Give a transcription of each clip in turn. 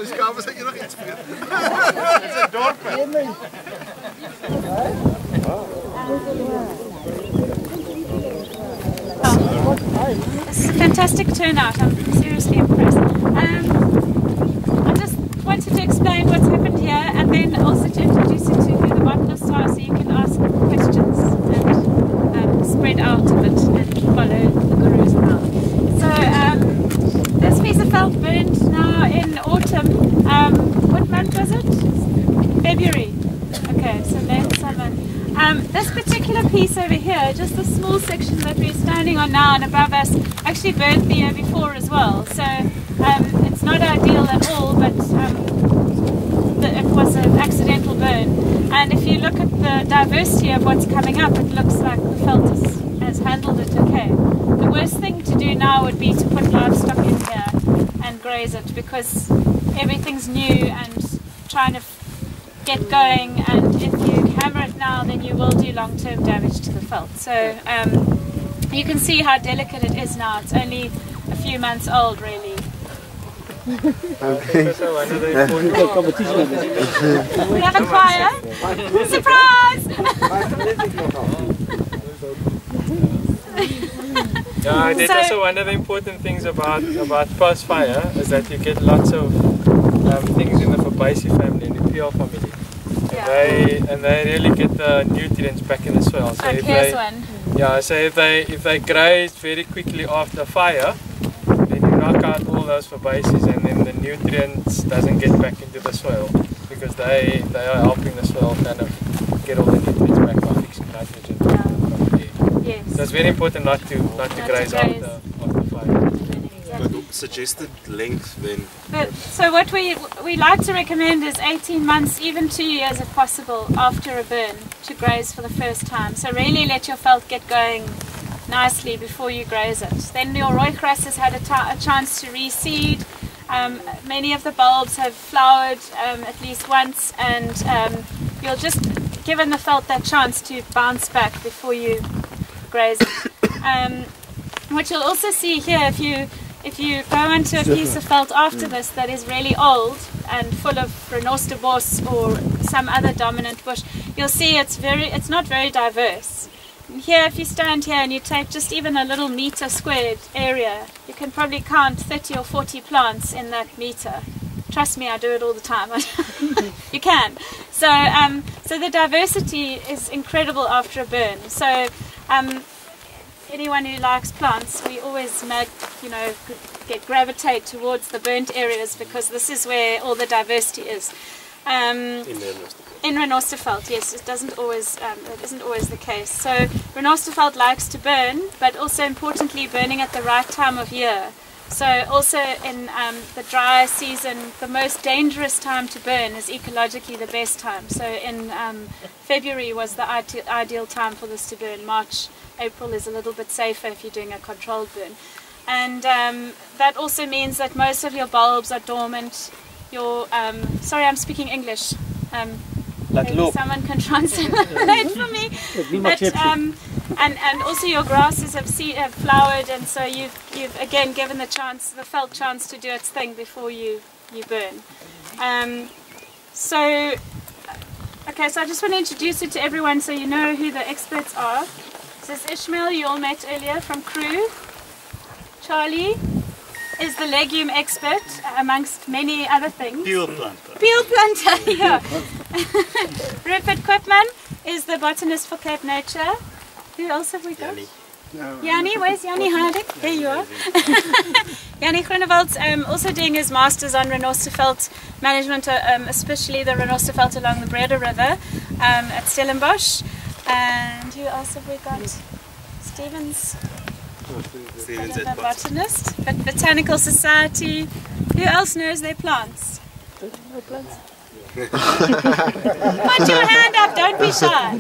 Dus ik kan zeggen nog iets meer. Het is een dorp. It's a fantastic turnout. I'm seriously impressed. I just wanted to explain what's happened here and then also to introduce you to who the botanists are so you can ask questions and spread out a bit and follow the gurus around. So this piece of felt burned now in autumn. What month was it? February. Okay, so late summer. This particular piece over here, just the small section that we're standing on now and above us, actually burnt the year before as well. So it's not ideal at all, but it was an accidental burn. And if you look at the diversity of what's coming up, it looks like the felt has handled it okay. The worst thing to do now would be to put livestock in here and graze it, because everything's new and trying to get going, and if you hammer it now then you will do long-term damage to the felt. So you can see how delicate it is now. It's only a few months old really. Okay. We have a choir. Surprise! Yeah, that's also one of the important things about post-fire is that you get lots of things in the Fabaceae family, in the PL family. And they really get the nutrients back in the soil. So here's one. Yeah, so if they graze very quickly after fire, then you knock out all those Fabaceae and then the nutrients doesn't get back into the soil, because they are helping the soil kind of get all the nutrients back by fixing nitrogen from the air. Yes. So it's very important not to graze after fire. But suggested length then? So what we like to recommend is 18 months, even 2 years if possible, after a burn to graze for the first time. So really let your felt get going nicely before you graze it. Then your rooikras has had a chance to reseed. Many of the bulbs have flowered at least once, and you'll just given the felt that chance to bounce back before you graze it. What you'll also see here, if you go onto a piece of felt after this that is really old and full of renosterbos or some other dominant bush, you'll see it's not very diverse. Here, if you stand here and you take just even a little meter squared area, you can probably count 30 or 40 plants in that meter. Trust me, I do it all the time. You can. So the diversity is incredible after a burn. So anyone who likes plants, we always gravitate towards the burnt areas, because this is where all the diversity is. In renosterfelt, yes, it isn't always the case. So renosterfelt likes to burn, but also importantly burning at the right time of year. So also in the dry season, the most dangerous time to burn is ecologically the best time. So in February was the ideal time for this to burn. March, April is a little bit safer if you're doing a controlled burn. And that also means that most of your bulbs are dormant. Your sorry, I'm speaking English. Maybe someone can translate for me. But, and also your grasses have flowered, and so you've again given the felt chance to do its thing before you burn. So I just want to introduce it to everyone so you know who the experts are. This is Ishmael, you all met earlier from Crew. Charlie is the legume expert, amongst many other things. Peel planter. Peel planter, yeah. Rupert Koopman is the botanist for Cape Nature. Who else have we got? Yanni, where's Yanni hiding? There you are. Yanni Groenewold's also doing his masters on renosterfelt management, especially the renosterfelt along the Breda River at Stellenbosch. And who else have we got? Stevens the botanist, but Botanical Society. Who else knows their plants? Put your hand up, don't be shy.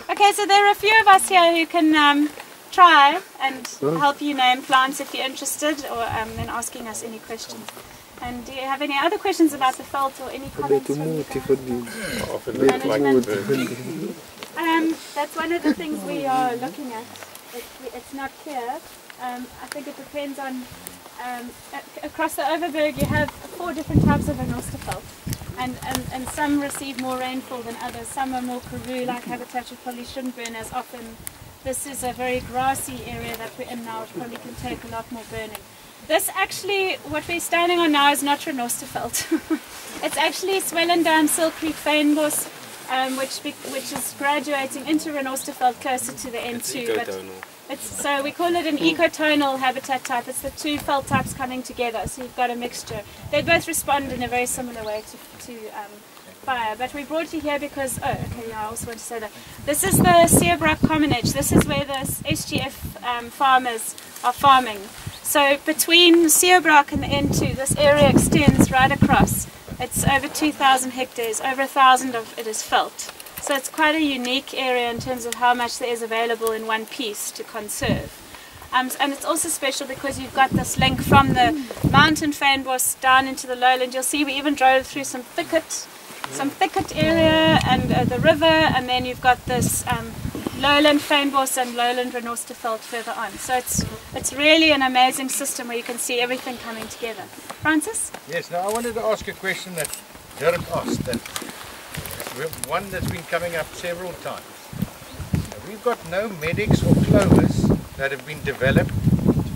Okay, so there are a few of us here who can try and help you name plants if you're interested, or then asking us any questions. And do you have any other questions about the felt or any comments from you guys? That's one of the things we are looking at. It's not clear. I think it depends on across the Overberg you have 4 different types of Renosterveld, and some receive more rainfall than others. Some are more Karoo-like habitat, which probably shouldn't burn as often. This is a very grassy area that we're in now, which probably can take a lot more burning. This actually, what we're standing on now is not Renosterveld. It's actually Swellendam Silkreek Fynbos, which is graduating into Renosterveld closer to the N2. So we call it an ecotonal habitat type. It's the 2 veld types coming together, so you've got a mixture. They both respond in a very similar way to fire. But we brought you here because, I also want to say that this is the Seerbrock Common Edge. This is where the SGF farmers are farming. So between Seerbrock and the N2, this area extends right across. It's over 2,000 hectares, over 1,000 of it is veld. So it's quite a unique area in terms of how much there is available in one piece to conserve. And it's also special because you've got this link from the mountain fynbos down into the lowland. You'll see we even drove through some thicket area and the river, and then you've got this lowland fynbos and lowland Renosterveld further on. So it's really an amazing system where you can see everything coming together. Francis? Yes, now I wanted to ask a question that Dirk asked, that one that's been coming up several times. We've got no medics or clovers that have been developed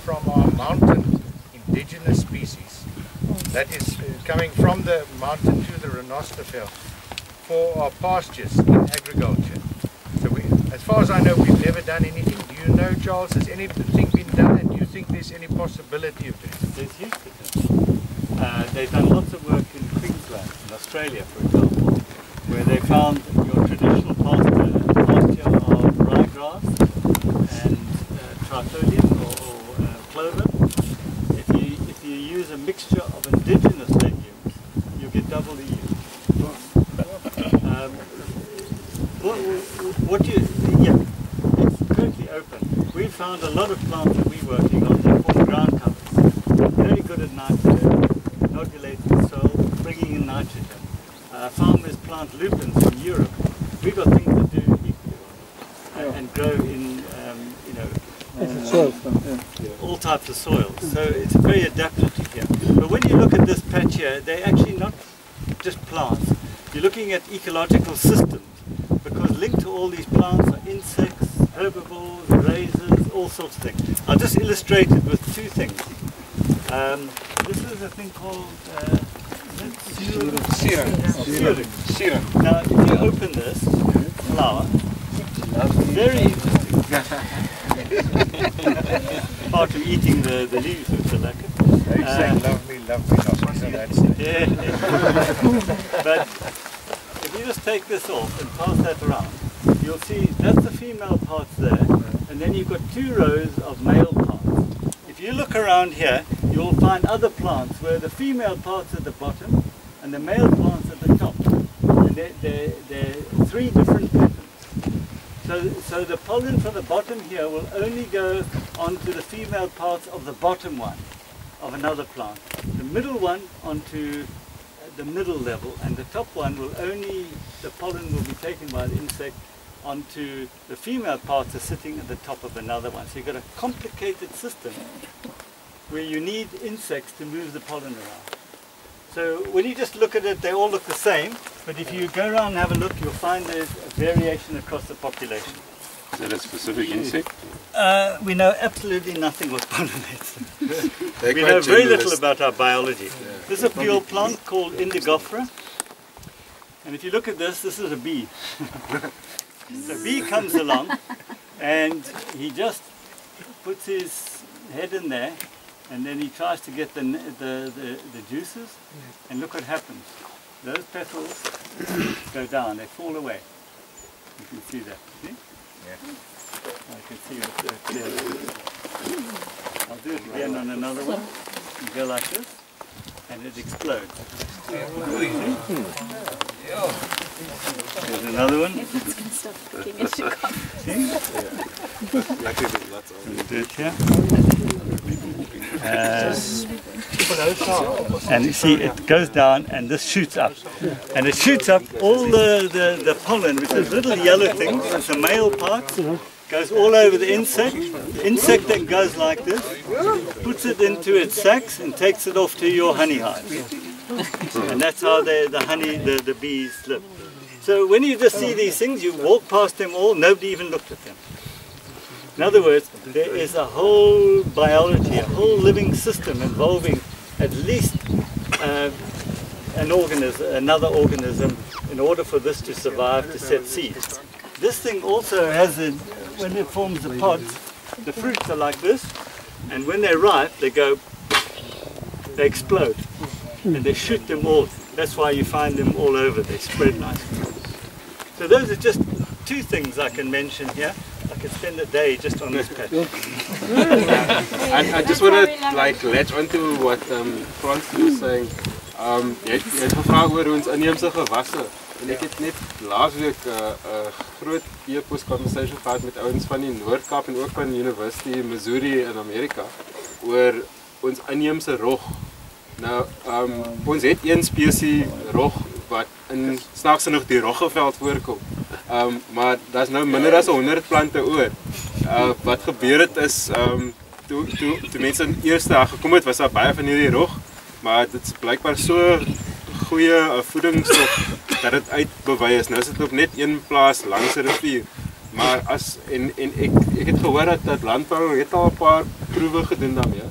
from our mountain indigenous species that is coming from the mountain to the Renosterveld for our pastures in agriculture. So as far as I know, we've never done anything. Do you know, Charles, has anything been done, and do you think there's any possibility of this? There's huge potential. They've done lots of work in Queensland, in Australia, for example, where they found your traditional pasture of ryegrass and trifolium or clover. If you use a mixture of indigenous legumes, you get double the yield. It's totally open. We found a lot of plants that we're working on. They're called ground covers. Very good at nitrogen, inoculating the soil, bringing in nitrogen. Farmers plant lupins in Europe. We've got things to do equally and grow in, all types of soils. So it's very adaptive here. But when you look at this patch here, they're actually not just plants. You're looking at ecological systems, because linked to all these plants are insects, herbivores, grazers, all sorts of things. I'll just illustrate it with 2 things. This is a thing called Siren. Now, if you open this flower, very interesting. Part of eating the leaves, which are like it. They're saying, love me, not me. Yeah. But if you just take this off and pass that around, you'll see that's the female parts there, and then you've got 2 rows of male parts. If you look around here, you'll find other plants where the female parts at the bottom and the male plants at the top. And they're 3 different patterns. So the pollen from the bottom here will only go onto the female parts of the bottom one of another plant. The middle one onto the middle level, and the top one will only, the pollen will be taken by the insect onto the female parts are sitting at the top of another one. So you've got a complicated system where you need insects to move the pollen around. So when you just look at it, they all look the same, but if you go around and have a look, you'll find there's a variation across the population. Is that a specific insect? We know absolutely nothing what pollinates them. We know very little about our biology. Yeah. This is a pure plant called Indigofera, and if you look at this is a bee. The bee comes along and he just puts his head in there, and then he tries to get the juices, and look what happens. Those petals go down, they fall away. You can see that, see? Yeah. I can see it clearly. I'll do it again on another one. You go like this, and it explodes. There's another one. It's going to stop cooking as you come. See? Do it here. And you see it goes down and this shoots up. And it shoots up all the pollen, which is little yellow things, it's the male part, goes all over the insect. The insect then goes like this, puts it into its sacs and takes it off to your honey hive. And that's how the bees live. So when you just see these things, you walk past them all, nobody even looked at them. In other words, there is a whole biology, a whole living system involving at least another organism in order for this to survive, to set seeds. This thing also has, when it forms the pods, the fruits are like this, and when they're ripe, they explode, and they shoot them all. That's why you find them all over, they spread nicely. So those are just two things I can mention here. I could spend a day just on this patch. I just want to latch onto what Frans was saying. Jy het gevra oor ons inheemse gewasse. En ek het net laasweek 'n groot e-pos conversation gehad met ouens van die Noord-Kaap en ook van University Missouri in Amerika oor ons inheemse rog. Nou, ons het een spesies rog wat in snaaks nog die roggeveld voorkom. Maar daar's nou minder as 100 plante oor. Wat gebeur het is toe mense eers daar gekom het, was daar baie van hierdie rog, maar dit is blykbaar so goeie voedingsstof dat dit uitbewys is. Nou is dit op net een plaas langs 'n rivier. Maar ek het gehoor dat landbou het al 'n paar proewe gedoen daarmee.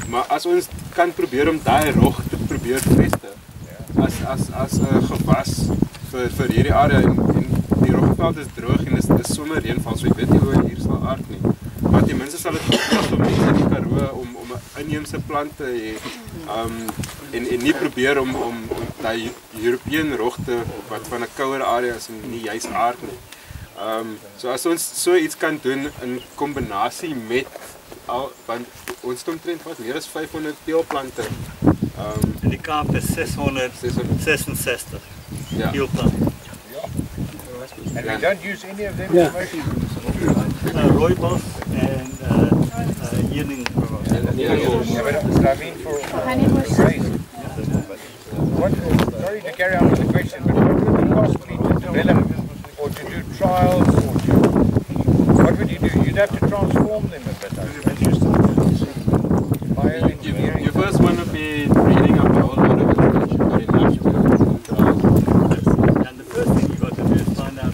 Maar as ons kan probeer om daai rog te probeer vestig as 'n gewas vir hierdie area en die rogveld is droog en dit is sommer reënval, so ek weet nie hoe hier sal aard nie. Maar ten minste sal dit gepas vir mense in die Karoo om 'n inheemse plant te hê en nie probeer om daai European rog te wat van 'n kouer area is en nie juis aard nie. So as ons so iets kan doen in kombinasie met want ons het omtrent meer as 500 teelplante. In die Kaap is 666 teelplante. And we don't use any of them to make rooibos and heuning. Sorry to carry on with the question, but what would it cost me to develop or to do trials or what would you do? You'd have to transform them a bit. You first want to be reading up a whole lot of information, but enough to and the first thing you've got to do is find out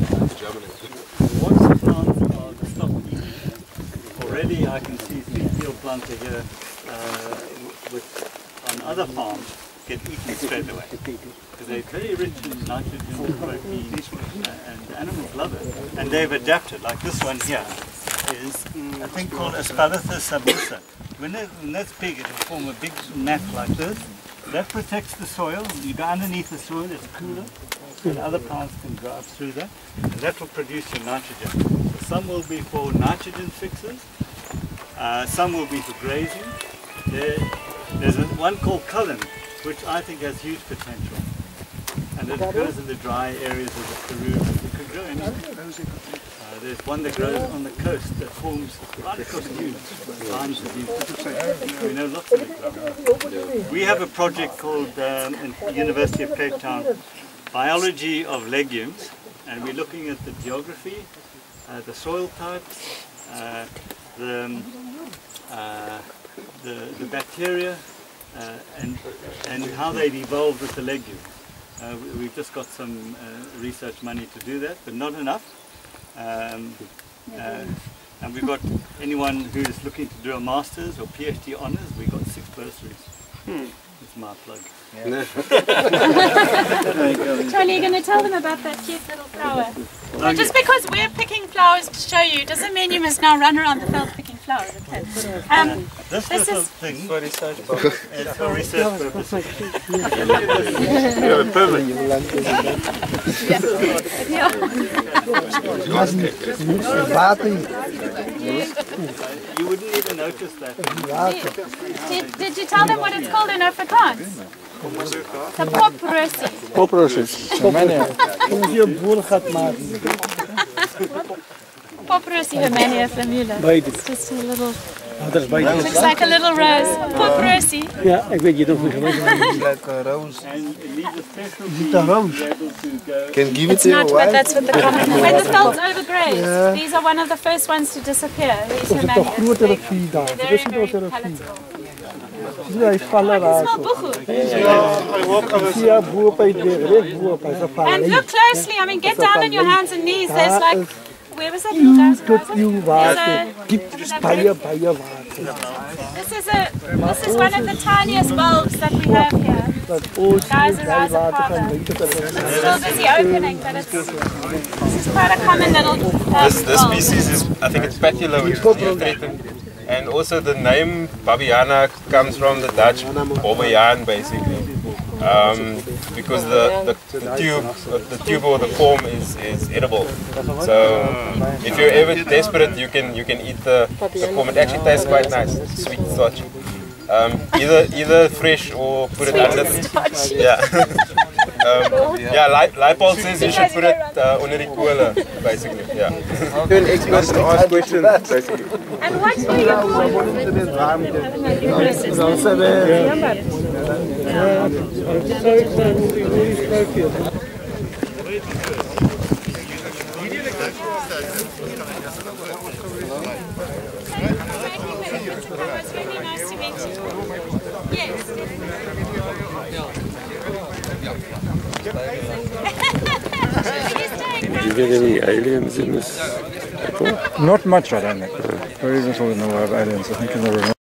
what plants are the stock eating. Already I can see 3 field plants here on other farms get eaten straight away. Because they're very rich in nitrogen and protein, and the animals love it. And they've adapted, like this one here is a thing called Aspalathus submusa. When that's big, it will form a big mat like this. That protects the soil. You go underneath the soil, it's cooler, and other plants can grow up through that. And that will produce your nitrogen. So some will be for nitrogen fixes, some will be for grazing. There's one called cullen, which I think has huge potential. And it grows in the dry areas of the Karoo. It could grow anywhere. There's one that grows on the coast that forms right across dunes, lines of dunes. We know lots of it. We have a project called, in the University of Cape Town, Biology of Legumes, and we're looking at the geography, the soil types, the bacteria, and how they've evolved with the legumes. We've just got some research money to do that, but not enough. And we've got anyone who's looking to do a master's or PhD honours, we've got 6 bursaries. It's my plug. Charlie, you're going to tell them about that cute little flower. Well, just because we're picking flowers to show you doesn't mean you must now run around the field picking flowers, okay? This little thing is for research purposes. It's for research purposes. You wouldn't even notice that. Did you tell them what it's called in Afrikaans? The poprosie. Poprosie. Kom jy 'n boorgat maak? Poprosie Hermania flammula. It's just a little Dat is bijna. Looks like a little rose. Poor Percy. Ja, ik weet niet of ik geweest ben. Like a rose. And it needs a special Is het een roos? to be able to go. Can give it It's to your not, but wife. that's what the common. When the veld's overgrazed, these are one of the first ones to disappear. These Of are het toch maggots. grotere vier daar. They're Dit very, is een very grotere vier. palatable. Zie, hij is vallen I can raar. smell buchu. I walk over. Zie je boer op hij recht boer op hij is And look closely. I mean, get down on your hands and knees. There's like, where was that? tot uw water. Giet baie water. This is one of the tiniest bulbs that we have here. Dat ooit Guys bij around the water farm. gaan weten dat het It's still busy opening, but this is quite a common little This bulb. species is, I think it's Patula, which is near threatened. And also the name Babiana comes from the Dutch Bobbejaan, basically. Because the tube or the form is edible. So if you're ever desperate, you can eat the form. It actually tastes quite nice, sweet starch. Either fresh or put it under. Yeah. Leipold says you should put it under the cooler, basically. Yeah. You're an expert to ask questions, basically. And what were It's really nice to meet you. Yes. Do you get any aliens in this? Not much, I don't think. There isn't really no aliens, I think, in the room.